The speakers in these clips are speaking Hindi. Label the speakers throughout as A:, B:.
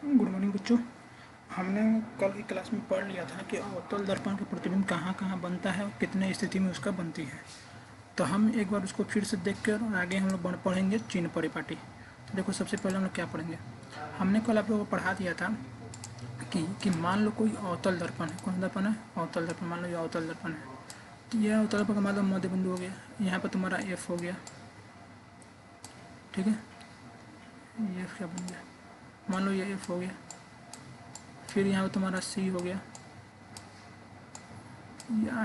A: गुड मॉर्निंग बच्चों। हमने कल की क्लास में पढ़ लिया था कि अवतल दर्पण का प्रतिबिंब कहाँ कहाँ बनता है और कितने स्थिति में उसका बनती है। तो हम एक बार उसको फिर से देख कर और आगे हम लोग पढ़ेंगे चिन्ह परिपाटी। तो देखो, सबसे पहले हम लोग क्या पढ़ेंगे। हमने कल आप लोगों को पढ़ा दिया था कि मान लो कोई अवतल दर्पण है। कौन सा दर्पण है? अवतल दर्पण। मान लो ये अवतल दर्पण है, तो यह अवतल दर्पण का मान लो मध्य बिंदु हो गया। यहाँ पर तुम्हारा एफ हो गया, ठीक है। ये क्या बन गया? मान लो ये एफ हो गया। फिर यहाँ पर तुम्हारा सी हो गया,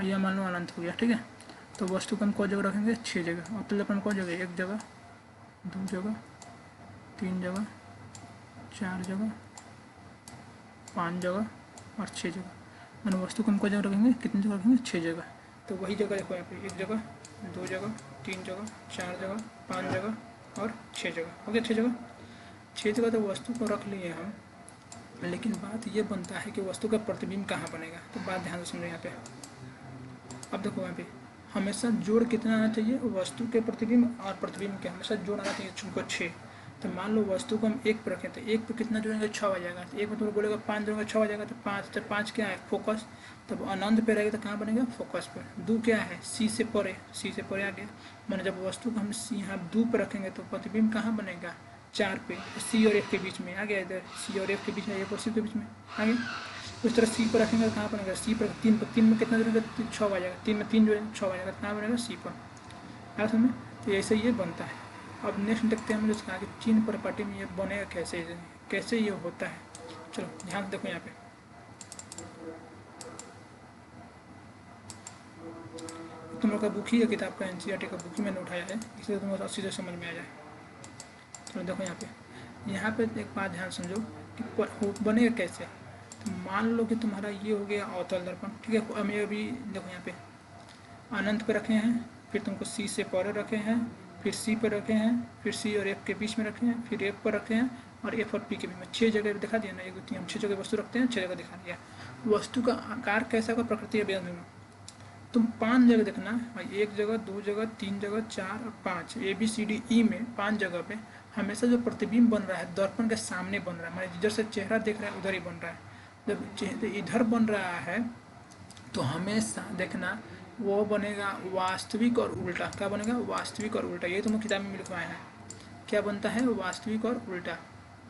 A: या मान लो अनंत हो गया, ठीक है। तो वस्तु को हम कौन जगह रखेंगे? 6 जगह। अवतल दर्पण कौन जगह? 1 जगह, 2 जगह, 3 जगह, 4 जगह, 5 जगह और 6 जगह। मैंने वस्तु को हम कौन जगह रखेंगे? कितनी जगह रखेंगे? 6 जगह। तो वही जगह देखो यहाँ पे, 1 जगह, 2 जगह, 3 जगह, 4 जगह, 5 जगह और 6 जगह हो गया। 6 जगह, 6 जगह तो वस्तु को रख लिए हम। लेकिन बात ये बनता है कि वस्तु का प्रतिबिंब कहाँ बनेगा। तो बात ध्यान से समझो यहाँ पे। अब देखो यहाँ पे हमेशा जोड़ कितना आना चाहिए? वस्तु के प्रतिबिंब और प्रतिबिंब के हमेशा जोड़ आना चाहिए, उनको 6। तो मान लो वस्तु को हम 1 पे रखें, तो 1 पे कितना जोड़ेंगे? 6 आ जाएगा। तो 1 में तुम बोलेगा 5 जोड़ेंगे, 6 आ जाएगा। तो 5, तो 5 क्या है? फोकस। तब अनंत पे रहेगा तो कहाँ बनेगा? फोकस पर। 2 क्या है? सी से परे, सी से परे आ गया। मैंने जब वस्तु को हम यहाँ 2 पे रखेंगे तो प्रतिबिंब कहाँ बनेगा? 4 पे। सी और एफ के बीच में आ गया। इधर सी और एफ के बीच में, एफ और सी के बीच में आ गया। उस तरह सी पर रखेंगे तो कहाँ बनेगा? सी पर। 3 पर, 3 में कितना जोड़ेंगे? 6 आ जाएगा। 3 में 3 जोड़ेंगे 6 आ जाएगा। कहाँ बनेगा? सी पर। आ समझ में? तो ऐसे ये बनता है। अब नेक्स्ट देखते हैं हम लोग कि चिन्ह परिपाटी में ये बनेगा कैसे, कैसे ये होता है। चलो ध्यान देखो यहाँ पे। तुम लोग का बुक ही है, किताब का एनसीईआरटी का बुक ही मैंने उठाया है, इसलिए तुम लोग सीधे समझ में आ जाए। चलो देखो यहाँ पे, यहाँ पे एक बात ध्यान समझो कि बनेगा कैसे। तो मान लो कि तुम्हारा ये हो गया अवतल दर्पण, ठीक है। हमें अभी देखो यहाँ पे अनंत पे रखे हैं, फिर तुमको सी से परे रखे हैं, फिर सी पर रखे हैं, फिर सी और एफ के बीच में रखे हैं, फिर एफ पर रखे हैं और एफ और पी के बीच में। 6 जगह दिखा दिया ना। 1 2 3 हम 6 जगह वस्तु रखते हैं, 6 जगह दिखा दिया। वस्तु का आकार कैसा होगा? प्रकृति अभियान में तुम 5 जगह देखना। 1 जगह, 2 जगह, 3 जगह, 4 और 5, A B C D E में 5 जगह पे हमेशा जो प्रतिबिंब बन रहा है दर्पण के सामने बन रहा है। मैंने जिधर से चेहरा देख रहा है उधर ही बन रहा है। जब इधर बन रहा है तो हमेशा देखना वो बनेगा वास्तविक और उल्टा। क्या बनेगा? वास्तविक और उल्टा। ये तुम किताब में लिखवाए हैं। क्या बनता है? वास्तविक और उल्टा।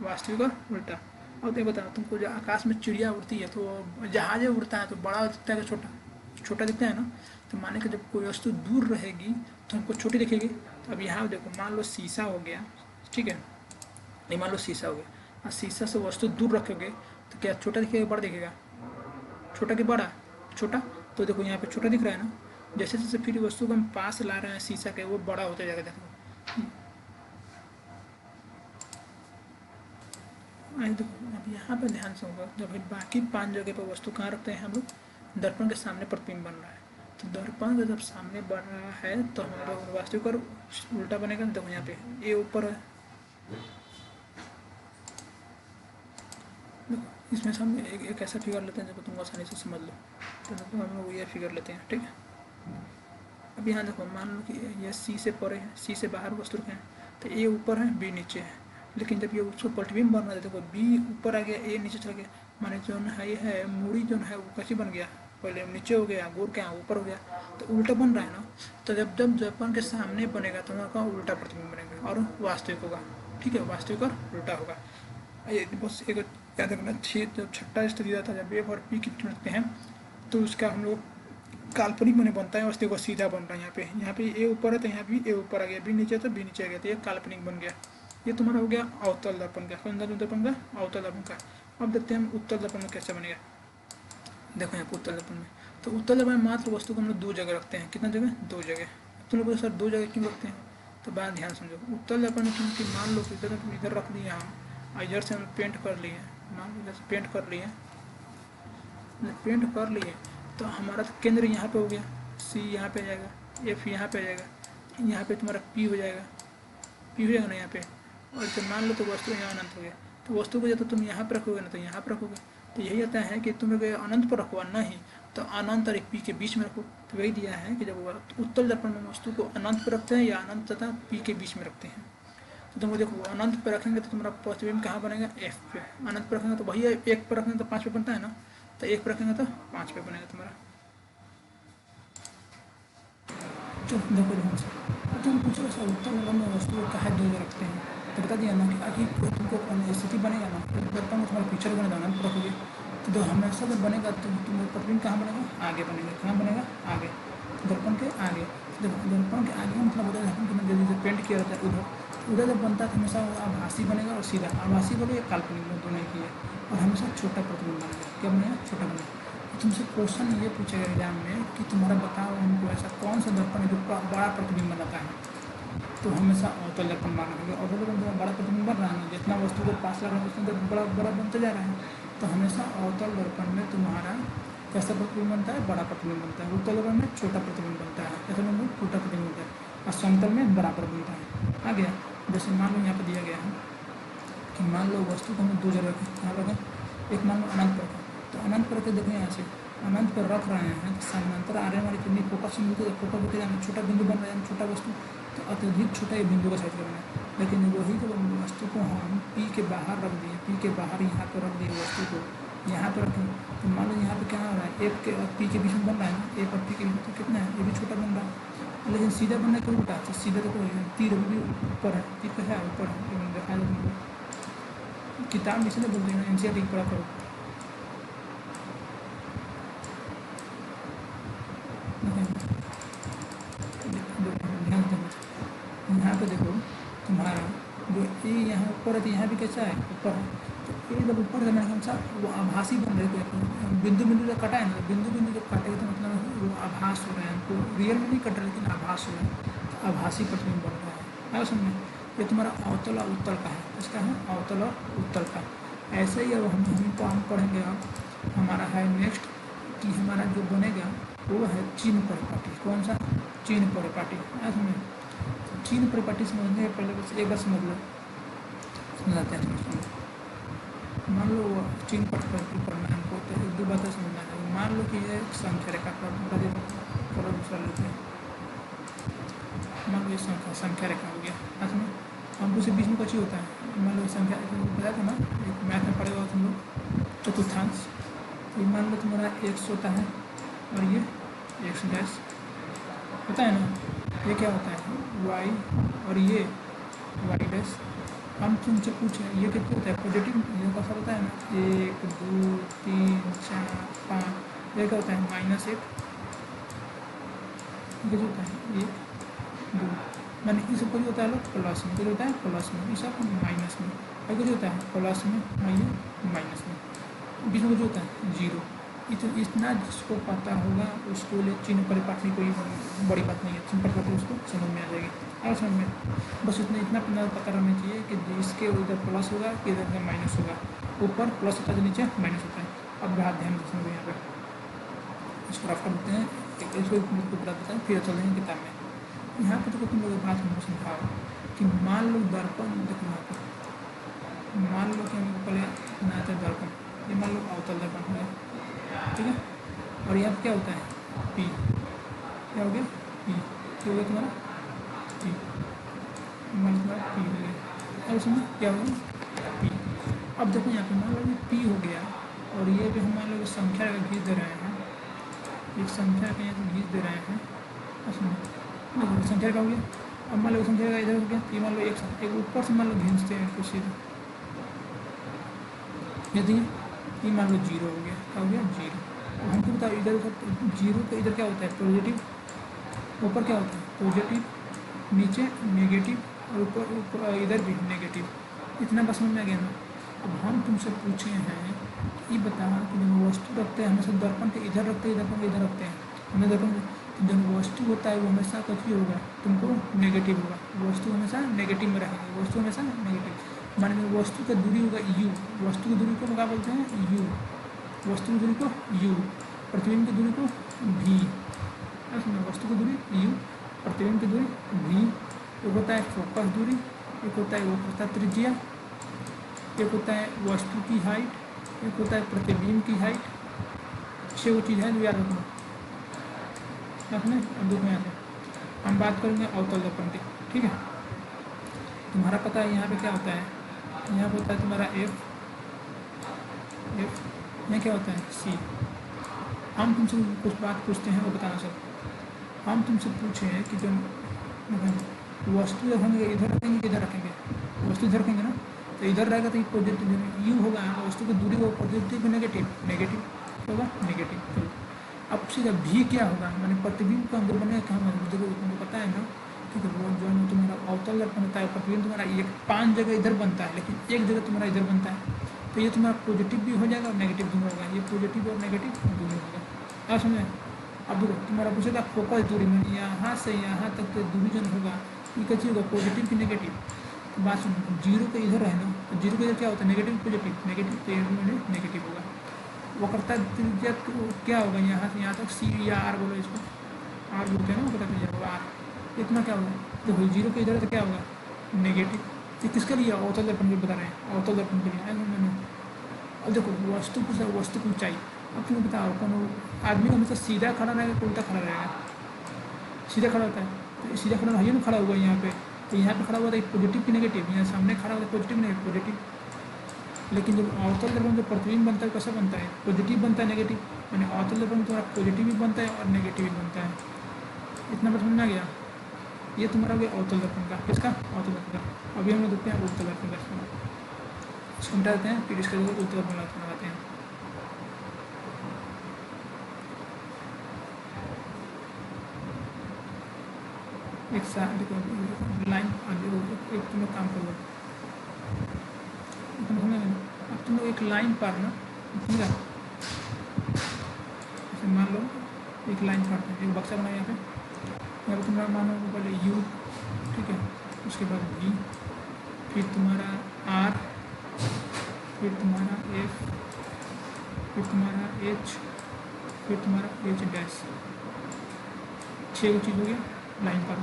A: वास्तविक और उल्टा। और तो बताओ, तुमको जो आकाश में चिड़िया उड़ती है तो जहाज उड़ता है तो बड़ा दिखता है कि छोटा? छोटा दिखता है ना। तो माने कि जब कोई वस्तु दूर रहेगी तो हमको छोटी दिखेगी। तो अब यहाँ देखो, मान लो शीशा हो गया, ठीक है। ये मान लो शीशा हो गया और शीशा से वस्तु दूर रखोगे तो क्या छोटा दिखेगा, बड़ा दिखेगा? छोटा कि बड़ा? छोटा। तो देखो यहाँ पे छोटा दिख रहा है ना। जैसे जैसे फिर वस्तु को हम पास ला रहे हैं शीशा के, वो बड़ा होता जाएगा। देखो देखो अब यहाँ पे ध्यान से होगा। जब बाकी 5 जगह पर वस्तु कहाँ रखते हैं हम लोग? दर्पण के सामने प्रतिबिंब बन रहा है। तो दर्पण का जब सामने बन रहा है तो हमारा वास्तविक और उल्टा बनेगा। देखो यहाँ पे ये ऊपर है, देखो इसमें से हम एक ऐसा फिगर लेते हैं जब तुम आसानी से समझ लो। तो हम लोग ये फिगर लेते हैं, ठीक है। अब यहाँ देखो, मान लो कि ये सी से परे है, सी से बाहर वस्तु रखे हैं, तो ए ऊपर है, बी नीचे है। लेकिन जब ये उसको प्रतिबिंब बन रहा है, देखो बी ऊपर आ गया, ए नीचे चला गया। माने जो है ये है मूड़ी जो है वो कैसी बन गया? पहले नीचे हो गया, गोर क्या ऊपर हो गया, तो उल्टा बन रहा है ना। तो जब जब दर्पण के सामने बनेगा तो वहाँ का उल्टा प्रतिबिंब बनेगा और वास्तविक होगा, ठीक है। वास्तविक और उल्टा होगा। ये बस एक याद रखना। जब छठा स्थिति रहता है, जब ए और पी की रखते हैं तो उसका हम लोग काल्पनिक बने बनता है। वस्तु को सीधा बन रहा है। यहाँ पे ए ऊपर है तो यहाँ भी ए ऊपर आ गया, बी नीचे तो बी नीचे आ गया, तो ये काल्पनिक बन गया। ये तुम्हारा हो गया अवतल दर्पण का। कौन सा दर्पण का? अवतल दर्पण का। अब देखते हैं हम उत्तल दर्पण में कैसे बनेगा। देखो यहाँ पे उत्तल दर्पण में, तो उत्तल दर्पण में मात्र वस्तु को हम लोग 2 जगह रखते हैं। कितना जगह? 2 जगह। तुम लोग सर 2 जगह क्यों रखते हैं? तो बात ध्यान समझो। उत्तल दर्पण में क्योंकि मान लो कि इधर रख दिए हम, इधर से हम पेंट कर लिए, मान लो इधर से पेंट कर लिए, तो हमारा तो केंद्र यहाँ पे हो गया, सी यहाँ पे आ जाएगा, एफ यहाँ पे आ जाएगा, यहाँ पे तुम्हारा पी हो जाएगा, पी हो जाएगा ना यहाँ पे। और जब मान लो तो वस्तु यहाँ अनंत हो गया, तो वस्तु को जब तो तुम यहाँ पर रखोगे ना तो यहाँ पर रखोगे। तो यही आता है कि तुम लोग अनंत पर रखो, नहीं तो अनंत और एक पी के बीच में रखो। तो वही दिया है कि जब उत्तल दर्पण में वस्तु को अनंत पर रखते हैं या अनंत तथा पी के बीच में रखते हैं। तो तुम देखो अनंत पे रखेंगे तो तुम्हारा प्रतिबिंब कहाँ बनेगा, एफ पे। अनंत पे रखेंगे तो वही है, एक पे रखेंगे तो 5 पे बनता है ना, तो एक पे रखेंगे तो 5 पे बनेगा तुम्हारा। तो देखो ध्यान से, तुम पूछ रहे हो उत्तर लंब में वस्तु को कहा दूर रखते हैं, तो बता दिया ना कि आखिर तुमको स्थिति बनेगा ना, दर्पण में तुम्हारा पिक्चर बनेगा अनंत पर रखोगे तो हमेशा जब बनेगा तो तुम्हारा प्रतिबिंब कहाँ बनेगा, आगे बनेगा। कहाँ बनेगा, आगे, दर्पण के आगे। दर्पण के आगे मतलब होता है दर्पण के जैसे पेंट किया रहता है उधर, उधर जब बनता है तो हमेशा आभासी बनेगा और सीधा। आभासी बोलो या काल्पनिक बोलो, दोनों की है। और हमेशा छोटा प्रतिबिंब बनेगा। क्या बनेगा, छोटा बनेगा। तुमसे क्वेश्चन ये पूछेगा एग्जाम में कि तुम्हारा बताओ हमको ऐसा कौन सा दर्पण है जो बड़ा प्रतिबिंब बनाता है, तो हमेशा अवतल दर्पण मानना होगा। अवतल दर्पण बड़ा प्रतिबिंब बन रहा है, जितना वस्तु को पास लगा उतना तो बड़ा बड़ा बनता जा रहा है, तो हमेशा अवतल दर्पण में तुम्हारा कैसा प्रतिबिंब बनता है, बड़ा प्रतिबिंब बनता है। उत्तल दर्पण में छोटा प्रतिबिंब बनता है, ऐसा मतलब छोटा प्रतिबिंब बनता है, और समतल में बराबर बनता है। आ गया। जैसे मान लो यहाँ पर दिया गया है कि मान लो वस्तु को हमें दो जगह रखें, कहाँ रखें, एक मान लो अनंत पर रखें, तो अनंत पर रखें, देखो यहाँ से अनंत पर रख रहे हैं तो समानांतर आने वाली कितनी फोकस से मिलकर फोकस होते जाना, छोटा बिंदु बन रहा है, छोटा वस्तु तो अत्यधिक छोटा ये बिंदु का साइज करना है। लेकिन वही जब वस्तु को हम पी के बाहर रख दिए, पी के बाहर यहाँ पर रख दिए वस्तु को, यहाँ पर रखें तो मान लो यहाँ पे क्या हो रहा है, एक के और पी के बीच में बन रहा है ना, एक और पी के बीच में, तो कितना है, ये भी छोटा बन रहा है। लेकिन सीधा बनने को उल्टा, तो सीधा देखो तीर भी ऊपर है, तीर का है ऊपर है, देखा जाए तुमको किताब इसलिए बोलते हैं ना, एनसीईआरटी पढ़ा करो। यहाँ पे देखो तुम्हारा जो ए यहाँ ऊपर है तो यहाँ भी कैसा है, ऊपर है, तो ए जब ऊपर है मैंने हमेशा वो आभासी बन रहे थे। बिंदु बिंदु जब कटा है ना, बिंदु बिंदु जब काटेगा तो मतलब वो आभास हो रहा है, हमको रियल में नहीं कट रहा लेकिन आभास हो रहा है, तो आभासी प्रतिबिंब बन रहा है। आगे समझ में, ये तुम्हारा अवतल और उत्तल का है, इसका है अवतल और उत्तल का। ऐसे ही अब हम पढ़ेंगे अब हमारा है नेक्स्ट कि हमारा जो बनेगा वो है चिन्ह परिपाटी। कौन सा, चिन्ह परिपाटी। समझ, चिन्ह परिपाटी समझने पहले बस एक बार समझ लो, समझाते हैं समझ। मान लो चिन्ह परिपाटी पढ़ना है हमको, तो एक दो बातें समझना है। मान लो कि ये संख्या रेखा पर दूसरा लेते हैं, मान लो ये संख्या रेखा हो गया। समझ, हमको से बीच में कुछ ही होता है। मान लो संख्या बताया था ना, एक मैथ में पढ़ेगा तुम लोग चतुर्थांश, तो मान लो तुम्हारा x होता है और ये x डैश होता है ना, ये क्या होता है y और ये y डैश। हम तुमसे पूछे ये कितना होता है पॉजिटिव, ये का होता है ना 1 2 3 4 5, ये क्या होता है -1, ये होता है 1 2, मैंने इस सब कुछ होता है लोग प्लस में, कुछ होता है प्लस में, इस सब माइनस में, और कुछ होता है प्लस में माइनस में, बीच में कुछ होता है 0। इतना जिसको पता होगा उसको लिए चिन्ह परिपाटी कोई बड़ी बात नहीं है, चिन्ह परिपाटी उसको समझ में आ जाएगी। और समझ में बस इतना पता रहना चाहिए कि जिसके उधर प्लस होगा इधर का माइनस होगा, ऊपर प्लस होता है तो नीचे माइनस होता है। अब बात ध्यान से समझो, यहाँ पर इसको रफ करते हैं, इसको बता देते हैं, फिर चल देंगे किताब में। यहाँ पर देखो तुम लोग बात हमको समझाओ कि मान लो दर्पण, देखो यहाँ पर मान लो कि हमको पहले ना था दर्पण, ये मान लो अवतल दर्पण हो गया, ठीक है। और यहाँ क्या होता है P, क्या हो गया P, क्या हो गया तुम्हारा P, मान तुम्हारा P हो गया। अब उसमें क्या हो गया P। अब देखो यहाँ पे मान लो ये P हो गया, और ये भी हम मान लो संख्या का घीस दे रहे हैं, एक संख्या का यहाँ घीस दे रहे हैं, उसमें संख्या का हो गया। अब मान लो संख्या का इधर हो गया, ये मान लो एक ऊपर से मान लो घींचते हैं कुछ सीधा, यदि ये मान लो 0 हो गया, क्या हो गया 0। हमको बताओ इधर 0 का इधर क्या होता है पॉजिटिव, ऊपर क्या होता है पॉजिटिव, नीचे नेगेटिव, और ऊपर इधर भी नेगेटिव। इतना बस समझ में आ गया ना। अब हम तुमसे पूछे हैं ये बताओ कि जब वस्तु रखते हैं हमेशा दर्पण के इधर रखते हैं, दर्पण के इधर रखते हैं, हमें दर्पण जब वस्तु होता है वो हमेशा कुछ ही होगा, तुमको नेगेटिव होगा, वस्तु हमेशा नेगेटिव में रहेंगे, वस्तु हमेशा नेगेटिव। मान लो वस्तु का दूरी होगा u, वस्तु की दूरी को क्या बोलते हैं u, वस्तु की दूरी को u, प्रतिबिंब की दूरी को v। वस्तु की दूरी u, प्रतिबिंब की दूरी v। एक होता है फोकस दूरी, एक होता है वक्रता त्रिज्या, एक होता है वस्तु की हाइट, एक होता है प्रतिबिंब की हाइट। 6 वो चीज़ है जो याद रखना। अब देखो यहाँ से हम बात करेंगे अवतल दर्पण की, ठीक है। तुम्हारा पता है यहाँ पे क्या होता है, यहाँ पे होता है तुम्हारा एफ, यहाँ क्या होता है सी। हम तुमसे कुछ बात पूछते हैं वो बताना सब। हम तुमसे पूछे हैं कि जब वस्तु जब हम इधर रखेंगे कि इधर रखेंगे, वस्तु इधर रखेंगे ना, तो इधर रहेगा तो पॉजिटिव यू होगा, वस्तु की दूरी को पॉजिटिव नेगेटिव, नेगेटिव होगा नेगेटिव। चलो अब सीधा भी क्या होगा, मैंने प्रतिबिंब का अंदर बने कहाँ देखो तुमको पता है ना, ठीक है। वो जो है तुम्हारा अवतल दर्पण होता है, प्रतिबिंब तुम्हारा एक 5 जगह इधर बनता है लेकिन एक जगह तुम्हारा इधर बनता है, तो ये तुम्हारा पॉजिटिव भी हो जाएगा और नेगेटिव भी होगा, ये पॉजिटिव और नेगेटिव दोनों होगा। क्या समझे? अब देखो तुम्हारा पूछेगा फोकस दूरी में यहाँ से यहाँ तक तो दूरी जो होगा ये कैसी होगा, पॉजिटिव की नेगेटिव। तो बात सुनो, जीरो के इधर है ना, तो जीरो के इधर क्या होता है नेगेटिव पॉजिटिव, नेगेटिव तो ये नेगेटिव होगा। वक्रता त्रिज्या क्या होगा, यहाँ से यहाँ तक सी या आर बोलो इसको, आर बोलते हैं ना वक्रता त्रिज्या होगा आर। इतना क्या होगा, देखो जीरो के इधर तो क्या होगा नेगेटिव। ये किसके लिए अवतल दर्पण के बता रहे हैं, अवतल दर्पण के लिए आए मैंने। अब देखो वस्तु की ऊंचाई, अब तुम्हें बताओ कौन आदमी का हमेशा सीधा खड़ा रहेगा कि उल्टा खड़ा रहेगा, सीधा खड़ा होता है, तो सीधा खड़ा है ना, खड़ा हुआ यहाँ पे, तो यहाँ पे खड़ा हुआ था पॉजिटिव की नेगेटिव, यहाँ सामने खड़ा हुआ पॉजिटिव नहीं पॉजिटिव। लेकिन जब अवतल दर्पण जो प्रतिबिंब बनता है कैसा बनता है, पॉजिटिव बनता है नेगेटिव, यानी अवतल दर्पण में तुम्हारा पॉजिटिव भी बनता है और नेगेटिव भी बनता है। इतना बात समझ में आ गया? ये तुम्हारा हो गया अवतल दर्पण का, किसका अवतल दर्पण का। अभी हम लोग देखते हैं उत्तल दर्पण का, इसको मिटा देते हैं फिर इसके लिए उत्तल दर्पण लगाते हैं। एक साथ देखो लाइन आगे एक तुम लोग काम कर लो, अब तुम लोग एक लाइन पार ना, समझा? जैसे मान लो एक लाइन पारते हैं, एक बक्सा बनाया यहाँ पे तुम्हारा मानो पहले यू, ठीक है, उसके बाद वी, फिर तुम्हारा आर, फिर तुम्हारा एफ, फिर तुम्हारा एच, फिर तुम्हारा एच डैश, 6 चीज़ हो गया लाइन पर।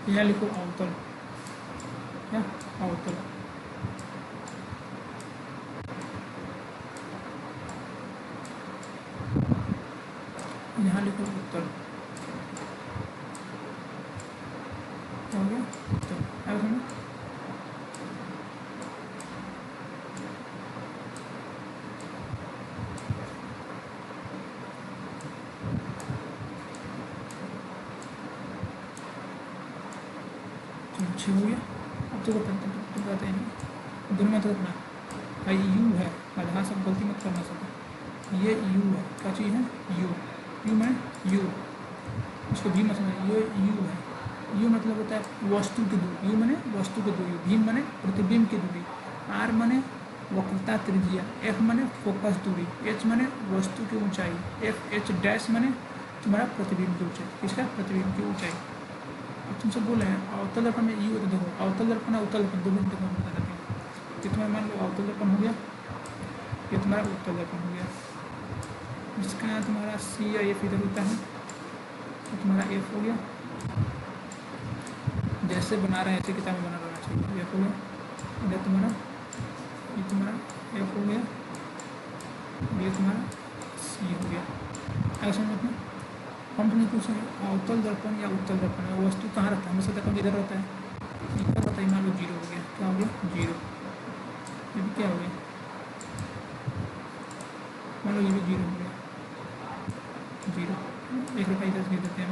A: यहाँ लिखो अवतल, या अवतल, यहाँ लिखो उत्तल, क्या हो गया उत्तल। आया समझ? अच्छी हो गया। अब तो बताते हैं दोनों में तो अपना भाई यू है, हाँ सब गलती मत करना सब, ये यू है, क्या चीज़ है यू, यू में यू, इसको भी मत समझना, ये यू है, यू मतलब होता है वस्तु की दूरी, यू माने वस्तु की दूरी, भी माने प्रतिबिंब की दूरी, आर माने वक्रता त्रिज्या, एफ माने फोकस दूरी, एच माने वस्तु की ऊंचाई, एफ एच डैश माने तुम्हारा प्रतिबिंब की ऊंचाई, किसका प्रतिबिंब की ऊंचाई। अब तुमसे बोले हैं अवतल दर्पण में यू, तो देखो अवतल दर्पण है उत्तल दर्पण दोनों देखो बता देते हैं। तो तुम्हारा मान लो अवतल दर्पण हो गया, ये तुम्हारा उत्तल दर्पण हो गया, जिसका तुम्हारा सी या एफ इधर होता है, तो तुम्हारा एफ हो गया, जैसे बना रहे हैं ऐसे किताब में बना रहना चाहिए। एफ हो गया, इधर तुम्हारा ये तुम्हारा एफ हो गया, ये तुम्हारा सी हो गया। ऐसा मतलब हम तुम्हें पूछ रहे हैं अवतल दर्पण या उत्तल दर्पण है, वस्तु कहाँ रहता है, हमेशा दर्पण इधर रहता है, इधर रहता है। मान लो जीरो हो गया, क्या हो गया जीरो, ये भी क्या हो गया, मान लो ये भी जीरो हो गया, जीरो, 1 रुपये इधर दे देते हैं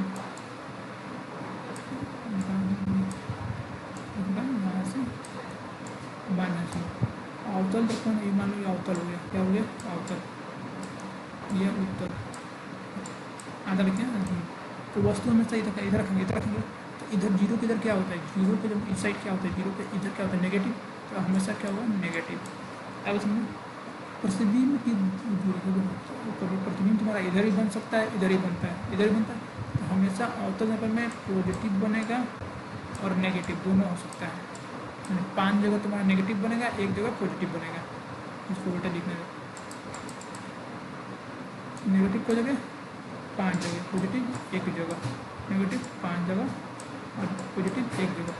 A: यहाँ से बारह से। अवतल दर्पण ये मान लो ये अवतल हो गया, क्या हो गया अवतल, यह उत्तल, आधा लिखे तो वस्तु हमेशा इधर रखेंगे, इधर रखेंगे, तो इधर जीरो के इधर क्या होता है, जीरो के जब इस साइड क्या होता है, जीरो के इधर क्या होता है नेगेटिव, तो हमेशा क्या होगा नेगेटिव। अब समझो प्रतिबिंब की दूरी, कभी प्रतिबिंब तुम्हारा इधर ही बन सकता है, इधर ही बनता है, इधर ही बनता है, तो हमेशा अवतल दर्पण में पॉजिटिव बनेगा और नेगेटिव दोनों हो सकता है, 5 जगह तुम्हारा नेगेटिव बनेगा, 1 जगह पॉजिटिव बनेगा। इसको उल्टा लिखने में नेगेटिव को जगह 5 जगह, पॉजिटिव 1 जगह, नेगेटिव 5 जगह और पॉजिटिव 1 जगह।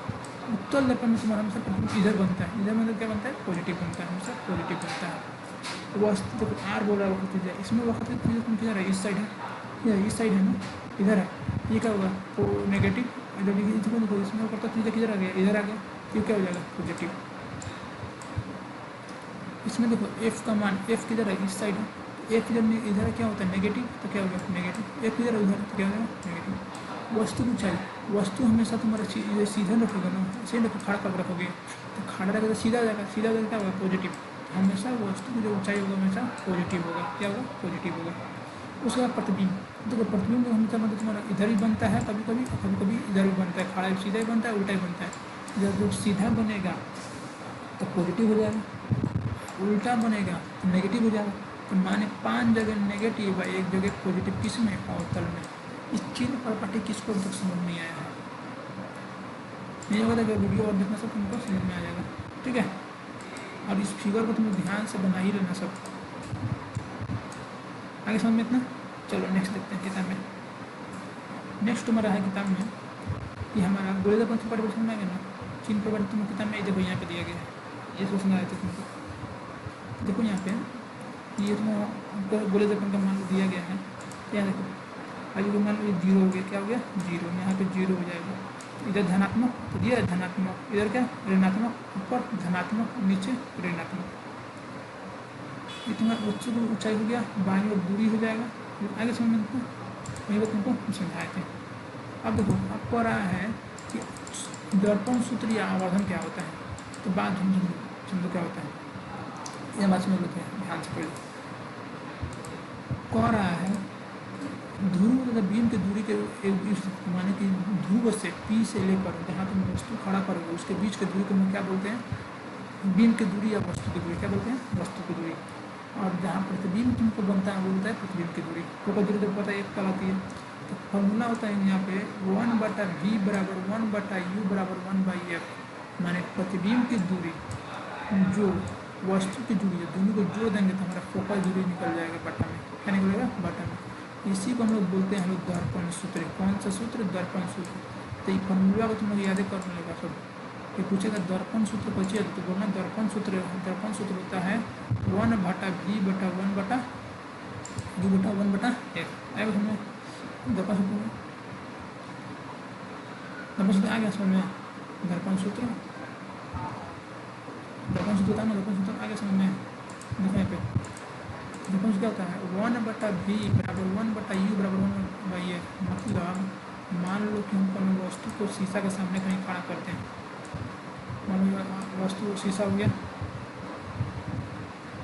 A: उत्तल दर्पण में तुम्हारा हमेशा इधर बनता है, इधर मतलब क्या बनता है पॉजिटिव बनता है, हमेशा पॉजिटिव बनता है। वस्तु तो आर बोल रहा है वक्त त्रिज्या, इसमें वक्त त्रिज्या तुम किधर है, इस साइड है, या इस साइड है ना, इधर है, ये क्या होगा तो नेगेटिव, इधर देखो इसमें वक्त त्रिज्या किधर आ गया, इधर आ गया, ये क्या हो जाएगा पॉजिटिव। इसमें देखो एफ का मान, एफ किधर है, इस साइड है, एफ जब इधर क्या होता है नेगेटिव, तो क्या होगा नेगेटिव, एफ इधर उधर तो क्या होगा नेगेटिव। वस्तु की ऊंचाई, वस्तु हमेशा तुम्हारा सीधा रखोगे ना, ऐसे रखो, खड़ा कर रखोगे तो खड़ा रहेगा तो सीधा जाएगा, सीधा जाएगा क्या होगा पॉजिटिव। हमेशा वस्तु की जो ऊंचाई होगा हमेशा पॉजिटिव होगा, क्या होगा पॉजिटिव होगा। उसके बाद प्रतिबिंब, तो प्रतिबिंब हमेशा मतलब तुम्हारा इधर ही बनता है, कभी कभी कभी कभी इधर भी बनता है, खड़ा सीधा ही बनता है, उल्टा ही बनता है। जब सीधा बनेगा तो पॉजिटिव हो जाएगा, उल्टा बनेगा तो नेगेटिव हो जाएगा। तो माने 5 जगह नेगेटिव है, एक जगह पॉजिटिव, किस में अवतल में। इस चीज प्रॉपर्टी किसको अब तक समझ नहीं आया है, नहीं होगा तो वीडियो और देखना सब तुमको समझ में आ जाएगा, ठीक है। और इस फिगर को तुम ध्यान से बना ही लेना सब, आगे समझ में इतना। चलो नेक्स्ट देखते हैं किताब में। नेक्स्ट हमारा है किताब में कि हमारा गोलेदापन से परिवर्तन में आ गया ना, चिन्ह परिवर्तन किताब में देखो यहाँ पे दिया गया है, ये सोचना आया था तुमको। देखो यहाँ पे ये तुम्हारा गोलेदापन का मान दिया गया है, क्या देखो अभी मान लो 0 हो गया, क्या हो गया 0, यहाँ पे 0 हो जाएगा। इधर धनात्मक तो दिया है धनात्मक, इधर क्या ऋणात्मक, ऊपर धनात्मक नीचे ऋणात्मक। ये तुम्हारा उच्च ऊंचाई हो गया, बाईं ओर दूरी हो जाएगा। आगे समझ में वही बात तुमको समझाए थे। अब देखो अब कह रहा है कि दर्पण सूत्र या आवर्धन क्या होता है, तो बात समझो क्या होता है, यह बात समझ लेते हैं ध्यान से पहले। कह रहा है ध्रुव तथा बीम की दूरी के माने कि ध्रुव से पी से लेकर जहाँ तुम वस्तु खड़ा करोगे उसके बीच की दूरी को हम क्या बोलते हैं, बीम की दूरी या वस्तु की दूरी, क्या बोलते हैं वस्तु की दूरी। और जहाँ प्रतिबिंब तुमको बनता है वो होता है प्रतिबिंब की दूरी, फोकस दूरी तो पता है एक कहलाती है। तो फॉर्मूला होता है यहाँ पे 1/v बराबर 1/u बराबर 1/f, माने प्रतिबिंब की दूरी जो वस्तु की दूरी है दोनों को जोड़ देंगे तो हमारा फोकस दूरी निकल जाएगा बटा में, क्या निकलेगा बटा में। इसी को हम लोग बोलते हैं हम लोग दर्पण सूत्र। कौन सा सूत्र, दर्पण सूत्र। तो ये फॉर्मूला को तुम लोग याद कर लेगा सब। ये पूछेगा दर्पण सूत्र पूछिए तो बोलना दर्पण सूत्र होता है 1/v बटा 1/u बटा 1/f। आएगा समझ दर्पण सूत्र में, दर्पण सूत्र आ गया समझ में, दर्पण सूत्र होता है ना, दर्पण सूत्र आ गया समझ में। देखो यहाँ पे दर्पण सूत्र क्या होता है 1/v बराबर 1/u बराबर 1/f। मतलब मान लो कि हम कोनो वस्तु को शीशा के सामने कहीं खड़ा करते हैं, मान लो वस्तु शीशा हो गया,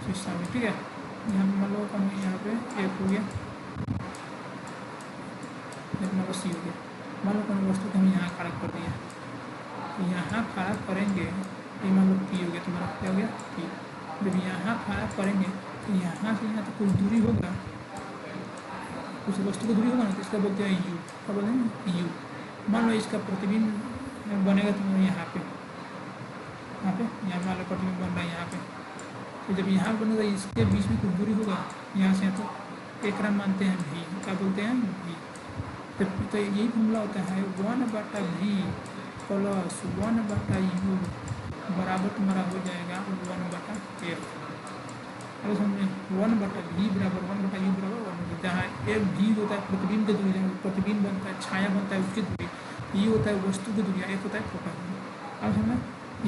A: शीशा में ठीक है, यहाँ मान लो यहाँ पे एक हो गया, मान लो सी हो गया। मान लो कोनो वस्तु को हम यहाँ खड़ा कर दिया, तो यहाँ खड़ा करेंगे ये मान लो पी हो गया, तुम्हारा क्या हो गया पी। जब यहाँ खड़ा करेंगे तो यहाँ से यहाँ तक कुछ दूरी होगा, उस वस्तु की दूरी होगा ना, तो इसका बोलते हैं यू, क्या बोलते हैं यू। मान लो इसका प्रतिबिंब बनेगा तुम्हारे यहाँ पे मान लो प्रतिबिंब बन रहा है यहाँ पे, तो जब यहाँ बनेगा इसके बीच में कुछ दूरी होगा यहाँ से तो एक राम मानते हैं भी, क्या बोलते हैं भी। तो यही फॉर्मूला होता है 1/v प्लस 1/u बराबर तुम्हारा हो जाएगा 1/f। अगर समझे 1/v बराबर 1/u बराबर 1, जहाँ एक v होता है प्रतिबिंब की दूरी, जहाँ प्रतिबिंब बनता है छाया बनता है उसकी दूरी, ये होता है वस्तु की दूरी, एक होता है फोकस दूरी। अब समझना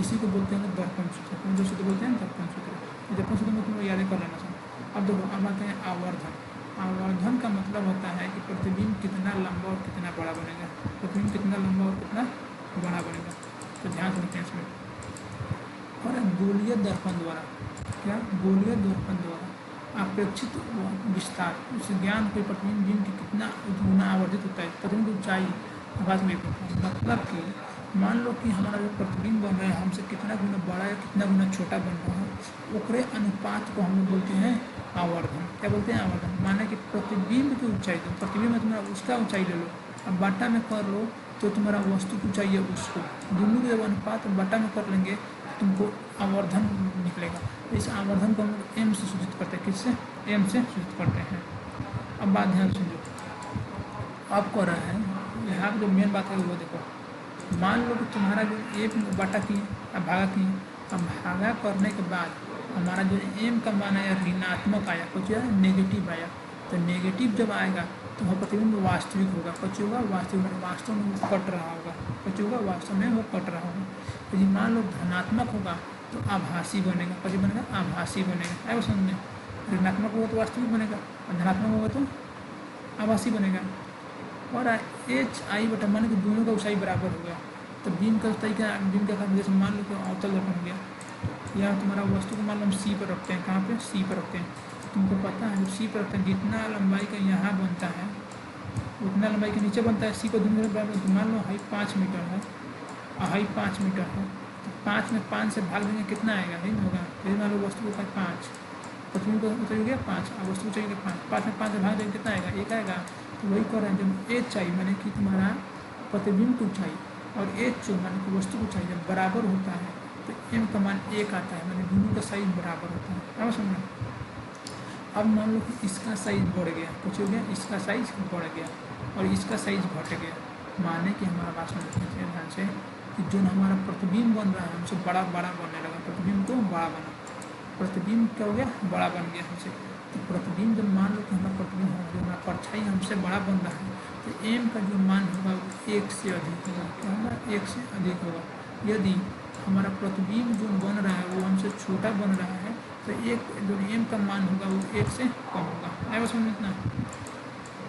A: इसी को बोलते हैं दर्पण सूत्र, कौन सा सूत्र बोलते हैं दर्पण सूत्र। दर्पण सूत्र में तुम याद कर लेना सब। अब देखो अब आते हैं आवर्धन। आवर्धन का मतलब होता है कि प्रतिबिंब कितना लंबा और कितना बड़ा बनेगा, प्रतिबिंब कितना लंबा और कितना बड़ा बनेगा। तो ध्यान रखते हैं इसमें। और गोलीय दर्पण द्वारा, क्या गोलीय दर्पण द्वारा अपेक्षित विस्तार, उस ज्ञान कोई प्रतिबिंब की कितना गुना आवर्धित होता है, प्रतिबिंब की ऊंचाई आवाज में मतलब कि मान लो कि हमारा जो प्रतिबिंब बन रहा है हमसे कितना गुना बड़ा या कितना गुना छोटा बन रहा है, ओकरे अनुपात को हम लोग बोलते हैं आवर्धन। क्या बोलते हैं आवर्धन। माने कि प्रतिबिंब की ऊंचाई, तो प्रतिबिंब में तुम्हारा उसका ऊंचाई ले लो, अब बाटा में कर लो तो तुम्हारा वस्तु की ऊंचाई है उसको, दोनों के जब अनुपात बाटा में कर लेंगे तुमको आवर्धन निकलेगा। तो इस आवर्धन को हम लोग एम से सूचित करते हैं, किससे, एम से सूचित करते हैं। अब बात ध्यान सुनो, अब कह रहा है यहाँ जो मेन बात है वो देखो, मान लो कि तुम्हारा जो एक बाटा की अब भागा की, अब भागा करने के बाद हमारा जो एम का मान आया ऋणात्मक आया, कुछ नेगेटिव आया। तो नेगेटिव जब आएगा तो वह प्रतिबिंब वास्तविक होगा। कच्ची होगा वास्तविक, में वास्तव में वो कट रहा होगा। कच्ची होगा वास्तव में वो कट रहा होगा। यदि मान लो धनात्मक होगा तो आभासी बनेगा। कच्ची बनेगा आभासी बनेगा। आएगा समझ में? ऋणात्मक होगा तो वास्तविक बनेगा और धनात्मक होगा तो आभासी बनेगा। और एच आई बटा मान कि दोनों का ऊंचाई बराबर हो गया तो बीम का ऊंचाई क्या, बीम का जैसे मान लो कि अवतल दर्पण हो गया, या तुम्हारा वस्तु को मान लो हम सी पर रखते हैं। कहाँ पे? सी पर रखते हैं। तुमको पता है जब सी पर रखते हैं जितना लंबाई का यहाँ बनता है उतना लंबाई के नीचे बनता है। सी को दोनों बराबर, तो मान लो हाइट 5 मीटर है और हाइट 5 मीटर है तो 5 में 5 से भाग देंगे कितना आएगा? नहीं होगा। यदि मान लो वस्तु को 5, प्रतिबिंब को ऊंचाई हो गया 5 और वस्तु ऊंचाई हो गया 5, 5 में 5 से भाग देंगे कितना आएगा? 1 आएगा। तो वही कर रहे हैं जब एच चाहिए मैंने कि तुम्हारा प्रतिबिंब की ऊंचाई और एच जो मान कि वस्तु की ऊंचाई जब बराबर होता है तो एम का मान 1 आता है, मैंने दोनों का साइज बराबर होता है। क्या समझ? अब मान लो कि इसका साइज बढ़ गया, कुछ हो गया, इसका साइज बढ़ गया और इसका साइज घट गया। माने कि हमारा बात समझते हैं ध्यान से कि जो हमारा प्रतिबिंब बन रहा है हमसे बड़ा बड़ा बनने लगा। प्रतिबिंब को बड़ा बना, प्रतिबिंब क्या हो गया? बड़ा बन गया हमसे। तो प्रतिबिंब जब मान लो कि हमारा प्रतिबिंब जो हमारा परछाई हमसे बड़ा बन रहा है तो एम का जो मान होगा वो 1 से अधिक होगा। क्या होगा? 1 से अधिक होगा। यदि हमारा प्रतिबिंब जो बन रहा है वो हमसे छोटा बन रहा है तो एक जो एम का मान होगा वो 1 से कम होगा। आएगा समझ इतना?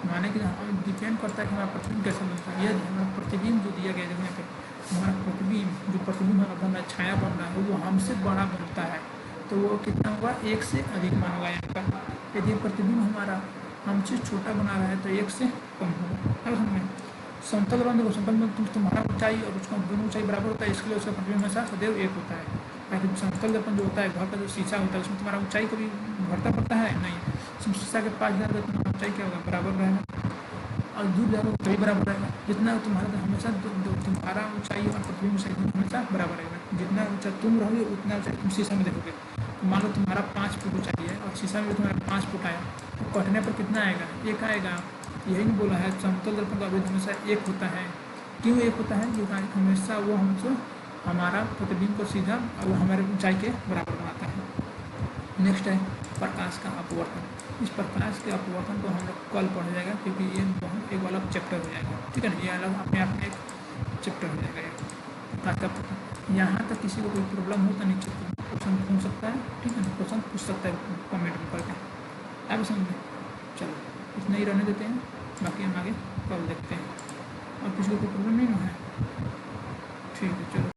A: माने कि हम डिपेंड करता है कि हमारा प्रतिबिंब कैसा बनता है। यदि हमारा प्रतिबिंब जो दिया गया जगह पे हमारा प्रतिबिंब जो प्रतिबिंब हमारा बन रहा है, छाया बन रहा है, वो हमसे बड़ा बनता है तो वो कितना होगा? 1 से अधिक मान होगा एम का। यदि प्रतिबिंब हमारा हमसे छोटा बना रहा है तो 1 से कम होगा। अब समझ में? समतल बन देखो, समतल में तुम्हारा ऊंचाई और उसका दोनों ऊंचाई बराबर होता है, इसके लिए उसका प्रतिबिंब हमेशा सदैव 1 होता है। ताकि समतल दर्पण जो होता है घर का जो शीशा होता है उसमें तुम्हारा ऊंचाई कभी घटता पड़ता है नहीं। शीशा के पास जाकर तुम्हारा ऊंचाई क्या होगा? बराबर रहेगा और दूर जाओगे तभी बराबर रहेगा। जितना तुम्हारा हमेशा तुम्हारा ऊंचाई और प्रतिबिंब ऊंचाई हमेशा बराबर रहेगा। जितना ऊंचा तुम रहोगे उतना ऊंचाई तुम शीशा में देखोगे। तो मान लो तुम्हारा 5 फुट ऊंचाई है और शीशा में तुम्हारा 5 फुट आया तो कटने पर कितना आएगा? 1 आएगा। यही नहीं बोला है समतल दर्पण का अवयव हमेशा 1 होता है। क्यों 1 होता है? क्योंकि हमेशा वो हमसे हमारा प्रतिबिंब को सीधा और हमारे ऊंचाई के बराबर बनाता है। नेक्स्ट है प्रकाश का अपवर्तन। इस प्रकाश के अपवर्तन को हम लोग कल पढ़ जाएगा क्योंकि ये बहुत एक अलग चैप्टर हो जाएगा। ठीक है ना? ये अलग अपने आप में एक चैप्टर हो जाएगा प्रकाश का अपवर्तन। यहाँ तक किसी को कोई प्रॉब्लम हो तो नीचे क्वेश्चन पूछ सकता है। ठीक है ना? क्वेश्चन पूछ सकता है कमेंट में करके। आप समझ में? चलो इतना ही रहने देते हैं, बाकी हम आगे कल देखते हैं। और किसी को कोई प्रॉब्लम नहीं है? ठीक है चलो।